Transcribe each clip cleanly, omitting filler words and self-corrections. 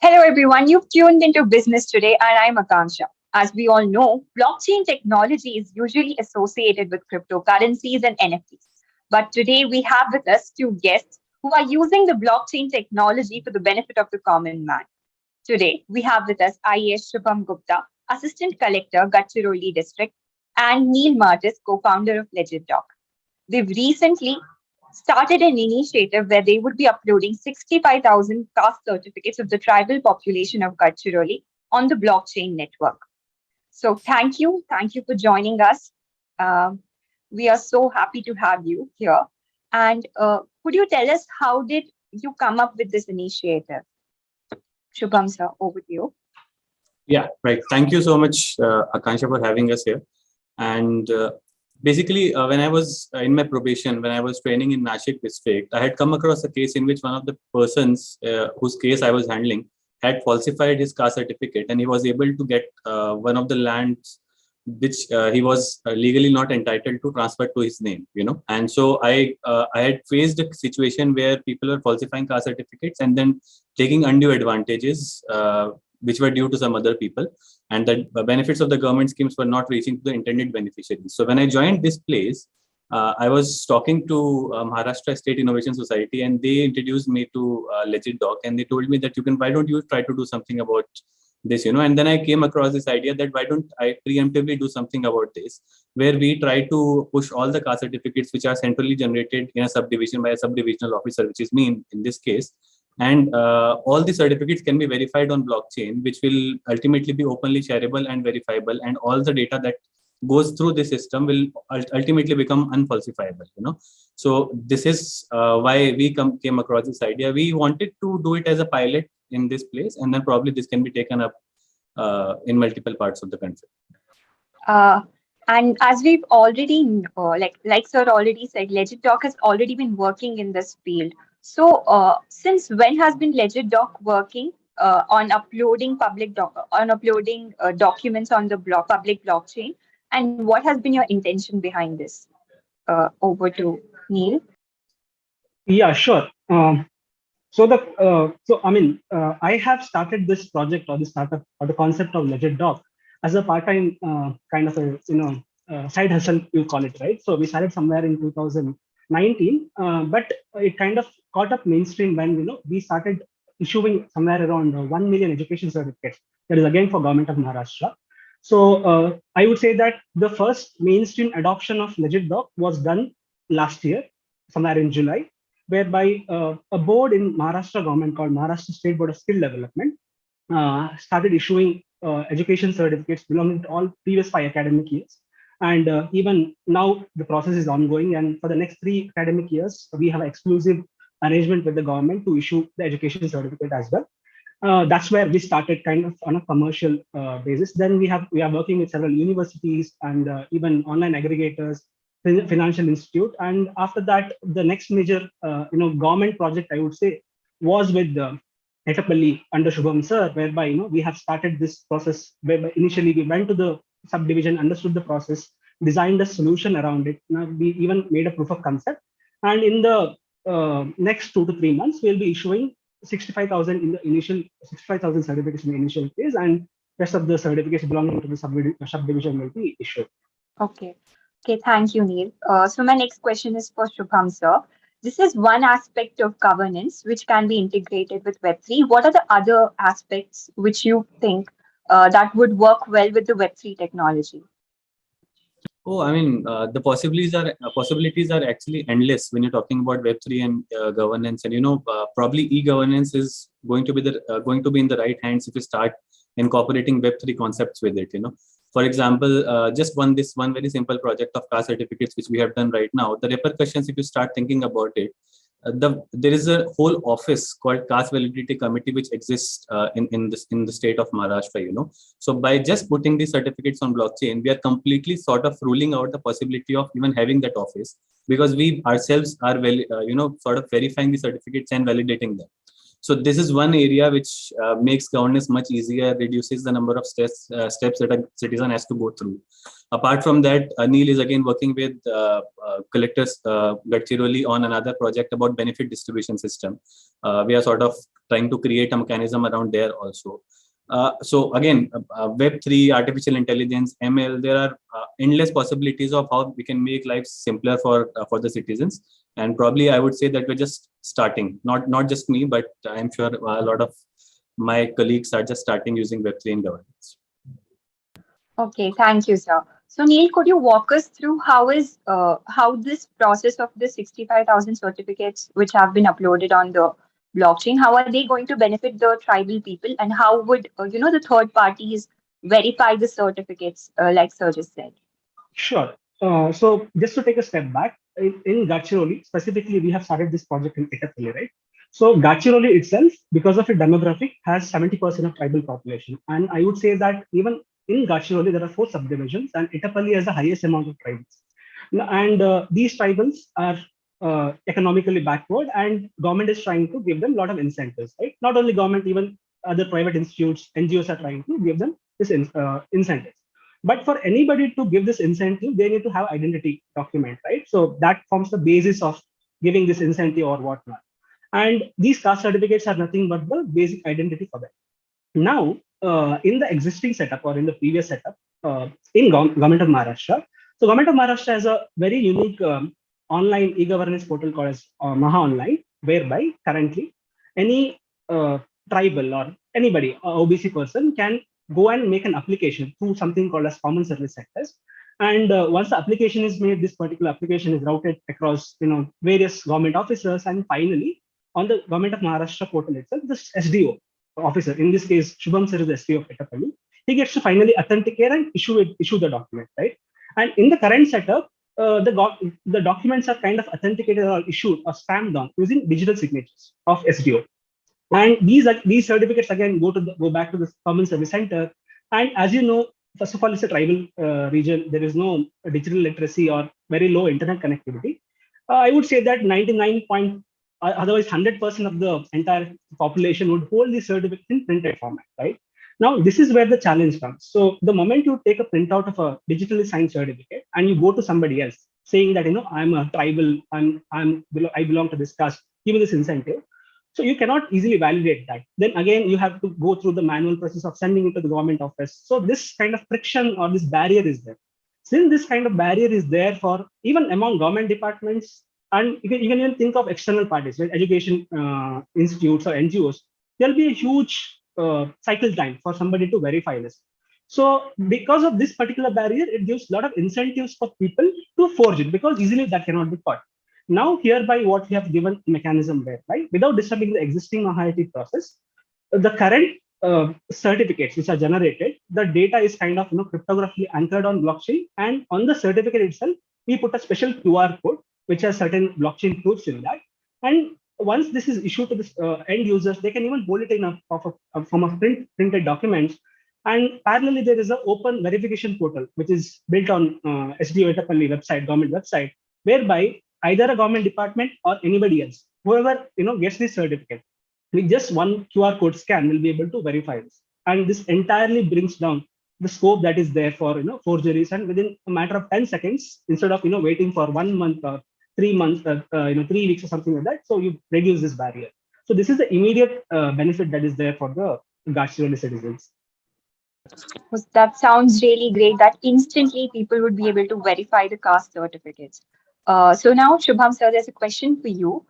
Hello, everyone. You've tuned into Business Today, and I'm Aakanksha. As we all know, blockchain technology is usually associated with cryptocurrencies and NFTs. But today we have with us two guests who are using the blockchain technology for the benefit of the common man. Today we have with us IAS Shubham Gupta, Assistant Collector, Gadchiroli District, and Neil Martis, co-founder of LegitDoc. They've recently started an initiative where they would be uploading 65,000 caste certificates of the tribal population of Gadchiroli on the blockchain network. So thank you for joining us. Um, we are so happy to have you here. And could you tell us how did you come up with this initiative? Shubham sir, over to you. Yeah, right. Thank you so much, Akansha, for having us here. And basically, when I was in my probation, when I was training in Nashik district, I had come across a case in which one of the persons whose case I was handling had falsified his caste certificate, and he was able to get one of the lands which he was legally not entitled to transfer to his name, And so I had faced a situation where people were falsifying caste certificates and then taking undue advantages which were due to some other people, and the benefits of the government schemes were not reaching to the intended beneficiaries. So when I joined this place, I was talking to Maharashtra State Innovation Society, and they introduced me to LegitDoc, and they told me that why don't you try to do something about this, And then I came across this idea that why don't I preemptively do something about this, where we try to push all the caste certificates which are centrally generated in a subdivision by a subdivisional officer, which is me in this case. And all the certificates can be verified on blockchain, which will ultimately be openly shareable and verifiable. And all the data that goes through the system will ultimately become unfalsifiable. So this is why we came across this idea. We wanted to do it as a pilot in this place, and then probably this can be taken up in multiple parts of the country. And as we've already, like sir already said, LegitDoc has already been working in this field. So, since when has been LegitDoc working on uploading documents on the public blockchain, and what has been your intention behind this? Over to Neil. Yeah, sure. I have started this project or the startup or the concept of LegitDoc as a part-time kind of a side hustle, you call it, right? So we started somewhere in 2019, but it kind of caught up mainstream when we started issuing somewhere around 1 million education certificates. That is again for government of Maharashtra. So I would say that the first mainstream adoption of LegitDoc was done last year, somewhere in July, whereby a board in Maharashtra government called Maharashtra State Board of Skill Development started issuing education certificates belonging to all previous 5 academic years. And even now the process is ongoing, and for the next 3 academic years, we have an exclusive arrangement with the government to issue the education certificate as well. That's where we started kind of on a commercial basis. Then we are working with several universities and even online aggregators, financial institute. And after that, the next major government project, I would say, was with Etapalli under Shubham sir, whereby we have started this process whereby initially we went to the subdivision, understood the process, designed a solution around it. Now we even made a proof of concept, and in the next 2 to 3 months, we'll be issuing 65,000 in the initial 65,000 certificates in the initial phase, and rest of the certificates belonging to the subdivision will be issued. Okay, thank you, Neil. So my next question is for Shubham sir. This is one aspect of governance which can be integrated with Web3. What are the other aspects which you think that would work well with the Web3 technology? Oh, I mean, the possibilities are actually endless when you're talking about Web3 and governance. And probably e-governance is going to be in the right hands if you start incorporating Web3 concepts with it. For example, just one very simple project of caste certificates which we have done right now. The repercussions, if you start thinking about it, there is a whole office called Caste Validity Committee which exists in the state of Maharashtra. So by just putting these certificates on blockchain, we are completely sort of ruling out the possibility of even having that office, because we ourselves are sort of verifying the certificates and validating them. So this is one area which makes governance much easier, reduces the number of steps that a citizen has to go through. Apart from that, Neil is again working with collectors Gadchiroli on another project about benefit distribution system. We are sort of trying to create a mechanism around there also. So again, Web3, artificial intelligence, ML, there are endless possibilities of how we can make life simpler for the citizens. And probably I would say that we're just starting, not just me, but I'm sure a lot of my colleagues are just starting using Web3 in governance. Okay, thank you, sir. So Neil, could you walk us through how this process of the 65,000 certificates which have been uploaded on the blockchain, how are they going to benefit the tribal people, and how would the third parties verify the certificates, like sir just said? Sure. So just to take a step back, in Gadchiroli, specifically, we have started this project in Etapalli, right? So Gadchiroli itself, because of its demographic, has 70% of tribal population. And I would say that even in Gadchiroli, there are 4 subdivisions, and Etapalli has the highest amount of tribals. And these tribals are economically backward, and government is trying to give them a lot of incentives, right? Not only government, even other private institutes, NGOs are trying to give them this incentives. But for anybody to give this incentive, they need to have identity document, right? So that forms the basis of giving this incentive or whatnot. And these caste certificates are nothing but the basic identity for them. Now, in the existing setup or in the previous setup, in government of Maharashtra, so government of Maharashtra has a very unique online e-governance portal called as Maha Online, whereby currently any tribal or anybody, OBC person, can go and make an application through something called as common service sectors. And once the application is made, this particular application is routed across various government officers, and finally on the government of Maharashtra portal itself, this SDO officer, in this case Shubham sir is the SDO of Etapalli, he gets to finally authenticate and issue the document, right? And in the current setup, the documents are kind of authenticated or issued or stamped on using digital signatures of SDO. And these certificates again go back to the common service center. And as you know, first of all, it's a tribal region. There is no digital literacy or very low internet connectivity. I would say that 99 otherwise 100% of the entire population would hold these certificates in printed format, right? Now, this is where the challenge comes. So the moment you take a printout of a digitally signed certificate and you go to somebody else saying that, I'm a tribal, I belong to this caste, give me this incentive. So you cannot easily validate that. Then again, you have to go through the manual process of sending it to the government office. So this kind of friction or this barrier is there. Since this kind of barrier is there for even among government departments, and you can even think of external parties, like education institutes or NGOs, there'll be a huge cycle time for somebody to verify this. So because of this particular barrier, it gives a lot of incentives for people to forge it, because easily that cannot be caught. Now, hereby what we have given mechanism there, right? Without disturbing the existing Mahayati process, the current certificates which are generated, the data is kind of cryptographically anchored on blockchain, and on the certificate itself, we put a special QR code which has certain blockchain proofs in that. And once this is issued to the end users, they can even hold it in a form of printed documents. And parallelly, there is an open verification portal which is built on SDO Etapalli website, government website, whereby either a government department or anybody else, whoever gets this certificate, with just one QR code scan will be able to verify this. And this entirely brings down the scope that is there for forgeries, and within a matter of 10 seconds, instead of waiting for 1 month or 3 months, 3 weeks or something like that, so you reduce this barrier. So this is the immediate benefit that is there for the Gadchiroli citizens. That sounds really great, that instantly people would be able to verify the caste certificates. So now, Shubham sir, there's a question for you.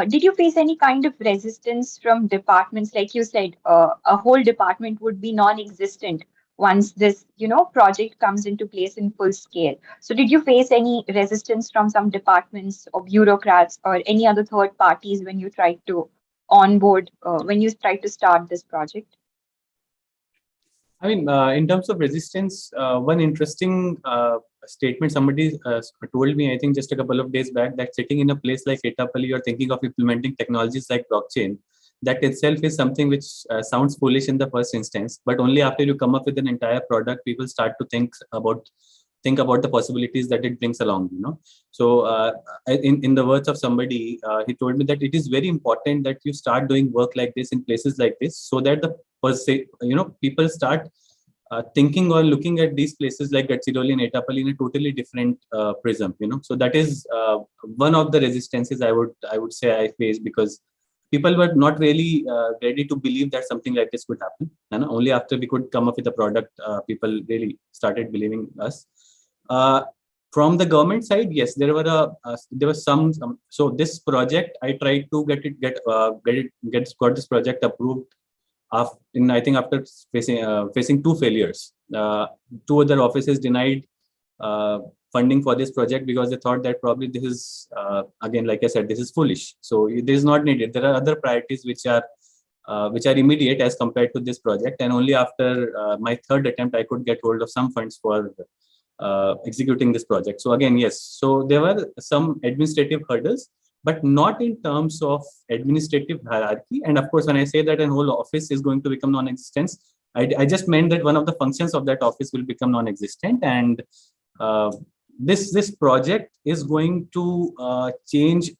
Did you face any kind of resistance from departments? Like you said, a whole department would be non-existent once this, project comes into place in full scale. So did you face any resistance from some departments or bureaucrats or any other third parties when you tried to onboard, when you tried to start this project? I mean, in terms of resistance, one interesting statement somebody told me, I think just a couple of days back, that sitting in a place like Etapalli, you're thinking of implementing technologies like blockchain. That itself is something which sounds foolish in the first instance, but only after you come up with an entire product, people start to think about the possibilities that it brings along. So in the words of somebody, he told me that it is very important that you start doing work like this in places like this, so that the people start thinking or looking at these places like Gadchiroli and Etapalli in a totally different prism, so that is one of the resistances I would say I faced, because people were not really ready to believe that something like this could happen. And only after we could come up with a product, people really started believing us. From the government side, yes, there was some. So this project, I tried to got this project approved. I think after facing two failures, two other offices denied funding for this project because they thought that probably this is again, like I said, this is foolish. So this is not needed. There are other priorities which are immediate as compared to this project. And only after my third attempt, I could get hold of some funds for executing this project. So again, yes. So there were some administrative hurdles, but not in terms of administrative hierarchy. And of course, when I say that a whole office is going to become non-existent, I just meant that one of the functions of that office will become non-existent. And this project is going to change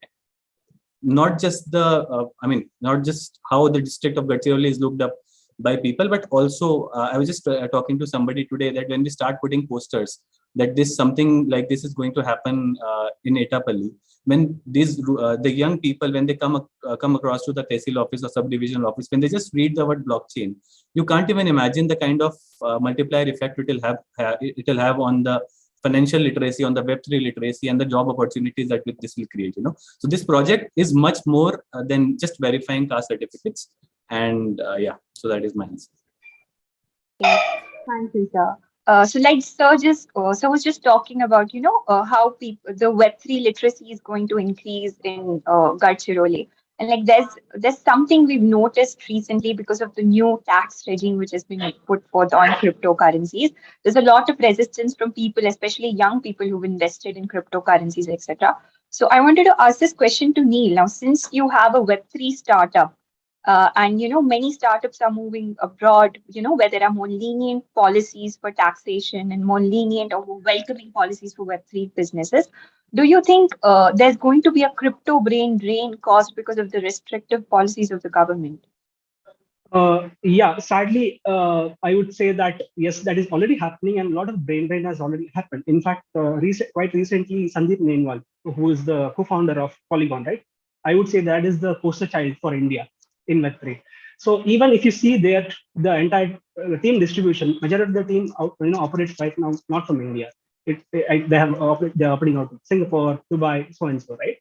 not just not just how the district of Gadchiroli is looked up by people, but also I was just talking to somebody today that when we start putting posters that something like this is going to happen in Etapalli, when the young people, when they come across to the tehsil office or subdivisional office, when they just read the word blockchain, you can't even imagine the kind of multiplier effect it will have on the financial literacy, on the Web3 literacy, and the job opportunities that this will create. So this project is much more than just verifying caste certificates. And so that is my answer. Okay. Thank you, sir. So like sir was just talking about how the Web3 literacy is going to increase in Gadchiroli, and like there's something we've noticed recently because of the new tax regime which has been put forth on cryptocurrencies. There's a lot of resistance from people, especially young people who've invested in cryptocurrencies, etc. So I wanted to ask this question to Neil. Now, since you have a Web3 startup, and many startups are moving abroad, where there are more lenient policies for taxation and more lenient or more welcoming policies for Web3 businesses. Do you think there's going to be a crypto brain drain caused because of the restrictive policies of the government? Yeah, sadly, I would say that yes, that is already happening, and a lot of brain drain has already happened. In fact, quite recently, Sandeep Nainwal, who is the co-founder of Polygon, right? I would say that is the poster child for India in Web3. So even if you see the entire team distribution, majority of the team operates right now not from India. They're operating out of Singapore, Dubai, so and so, right?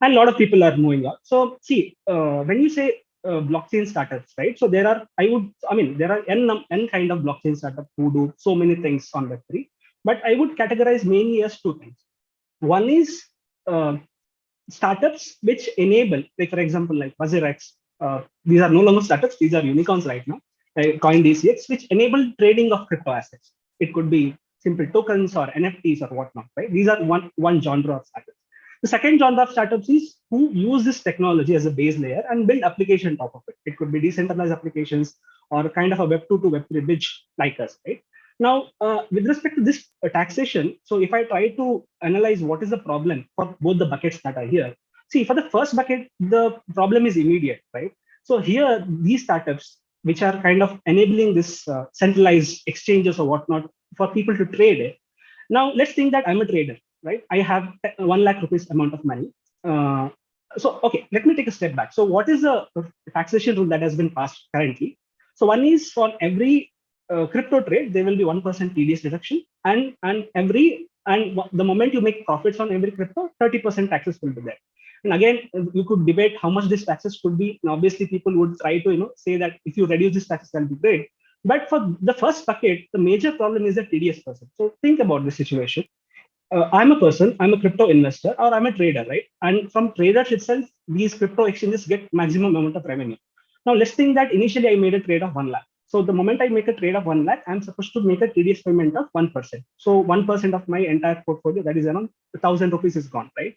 And a lot of people are moving out. So see, when you say blockchain startups, right? So there are n kind of blockchain startups who do so many things on Web3, but I would categorize mainly as two things. One is startups which enable, like for example, like BuzzRX. These are no longer startups; these are unicorns right now. CoinDCX, which enable trading of crypto assets. It could be simple tokens or NFTs or whatnot, right? These are one genre of startups. The second genre of startups is who use this technology as a base layer and build application on top of it. It could be decentralized applications or kind of a Web2 to Web3 bridge like us, right? Now, with respect to this taxation, so if I try to analyze what is the problem for both the buckets that are here, see, for the first bucket, the problem is immediate, right? So here, these startups, which are kind of enabling this centralized exchanges or whatnot for people to trade it. Now, let's think that I'm a trader, right? I have 1 lakh rupees amount of money. So, okay, let me take a step back. So what is the taxation rule that has been passed currently? So one is for every crypto trade, there will be 1% TDS deduction, and the moment you make profits on every crypto, 30% taxes will be there. And again, you could debate how much this taxes could be. And obviously, people would try to say that if you reduce this taxes, that'll be great. But for the first bucket, the major problem is the TDS person. So think about the situation. I'm a person, I'm a crypto investor, or I'm a trader, right? And from traders itself, these crypto exchanges get maximum amount of revenue. Now, let's think that initially I made a trade of 1 lakh. So the moment I make a trade of 1 lakh, I'm supposed to make a TDS payment of 1%. So 1% of my entire portfolio, that is around 1,000 rupees is gone, right?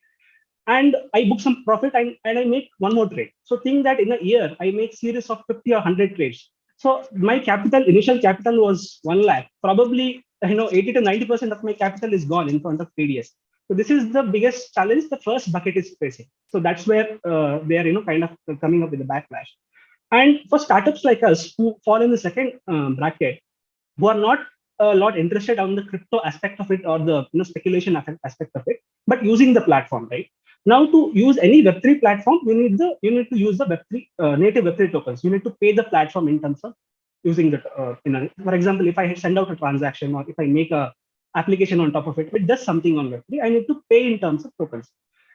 And I book some profit and I make one more trade. So think that in a year, I make series of 50 or 100 trades. So my initial capital was 1 lakh. Probably 80 to 90% of my capital is gone in front of TDS. So this is the biggest challenge the first bucket is facing. So that's where they are kind of coming up with a backlash. And for startups like us who fall in the second bracket, who are not a lot interested on the crypto aspect of it or the speculation aspect of it, but using the platform, right? Now, to use any Web3 platform, you need to use the Web3 native Web3 tokens. You need to pay the platform in terms of using the for example, if I send out a transaction or if I make a application on top of it, which does something on Web3, I need to pay in terms of tokens.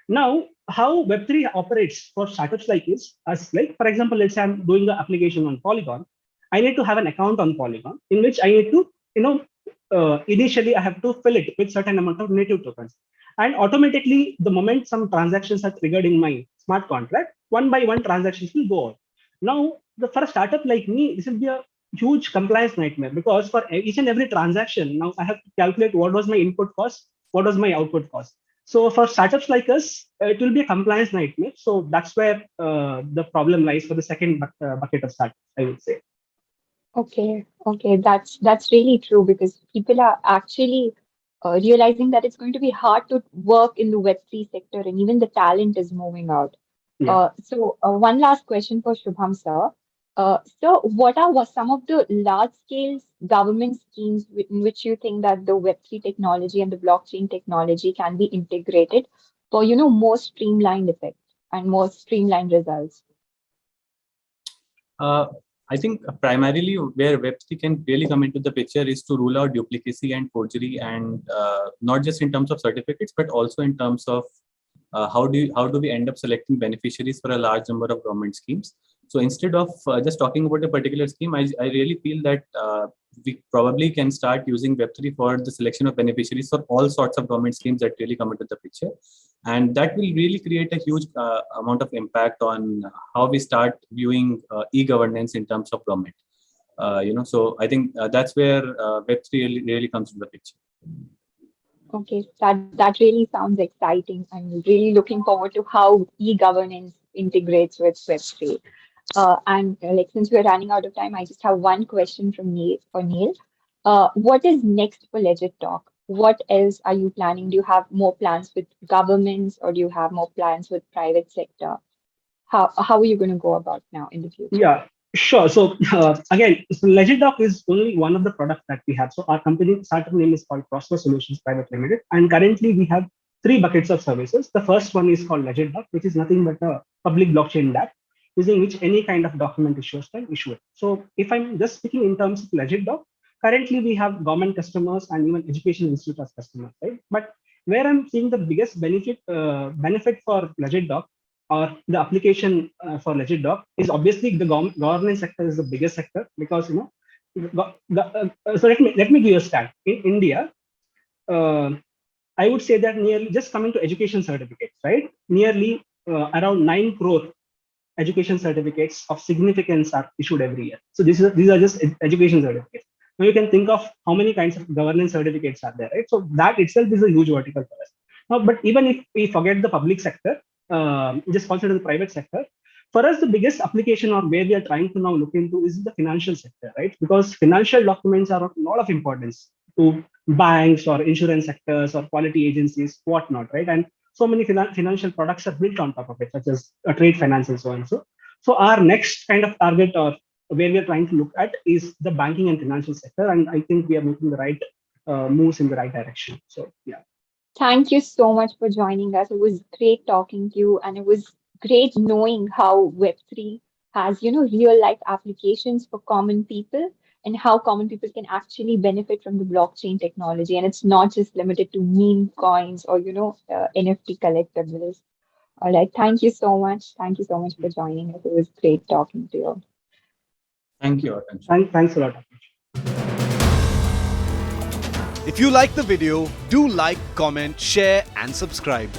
Now, how Web3 operates for startups like this, as like, for example, let's say I'm doing the application on Polygon. I need to have an account on Polygon in which I need to, initially I have to fill it with certain amount of native tokens. And automatically, the moment some transactions are triggered in my smart contract, one by one transactions will go on. Now, for a startup like me, this will be a huge compliance nightmare, because for each and every transaction, now I have to calculate what was my input cost, what was my output cost. So for startups like us, it will be a compliance nightmare. So that's where the problem lies for the second bucket of startups, I would say. Okay, that's really true, because people are actually realizing that it's going to be hard to work in the Web3 sector, and even the talent is moving out. Yeah. So one last question for Shubham sir. So what are some of the large-scale government schemes in which you think that the Web3 technology and the blockchain technology can be integrated for, more streamlined effect and more streamlined results? I think primarily where Web3 can really come into the picture is to rule out duplicacy and forgery, and not just in terms of certificates, but also in terms of how do we end up selecting beneficiaries for a large number of government schemes. So instead of just talking about a particular scheme, I really feel that we probably can start using Web3 for the selection of beneficiaries for all sorts of government schemes that really come into the picture. And that will really create a huge amount of impact on how we start viewing e-governance in terms of government. So I think that's where Web3 really comes into the picture. Okay, that really sounds exciting. I'm really looking forward to how e-governance integrates with Web3. Like, since we're running out of time, I just have one question from Neil. What is next for Legit Talk? What else are you planning? Do you have more plans with governments, or do you have more plans with private sector? How are you going to go about now in the future? Yeah, sure. So again, Legit Doc is only one of the products that we have. So our company startup name is called Prosper Solutions Private Limited, and currently we have 3 buckets of services. The first one is called Legit Doc, which is nothing but a public blockchain DApp, using which any kind of document issuers can issue it. So if I'm just speaking in terms of Legit Doc, currently we have government customers and even education institute as customers, right? But where I'm seeing the biggest benefit for Legit Doc, or the application for Legit Doc, is obviously the governance sector is the biggest sector, because so let me give you a stat. In India, I would say that nearly, just coming to education certificates, right? Nearly around 9 crore education certificates of significance are issued every year. So these are just education certificates. Now you can think of how many kinds of governance certificates are there, right? So that itself is a huge vertical for us. Now, but even if we forget the public sector, just consider the private sector, for us, the biggest application or where we are trying to now look into is the financial sector, right? Because financial documents are of a lot of importance to banks or insurance sectors or quality agencies, whatnot, right? And so many financial products are built on top of it, such as trade finance and so on. So our next kind of target, or where we are trying to look at, is the banking and financial sector. And I think we are making the right moves in the right direction. So, yeah. Thank you so much for joining us. It was great talking to you, and it was great knowing how Web3 has, real life applications for common people, and how common people can actually benefit from the blockchain technology. And it's not just limited to meme coins or, NFT collectibles. All right. Thank you so much. Thank you so much for joining us. It was great talking to you. Thank you, Aakanksha. Thanks a lot. If you like the video, do like, comment, share and subscribe.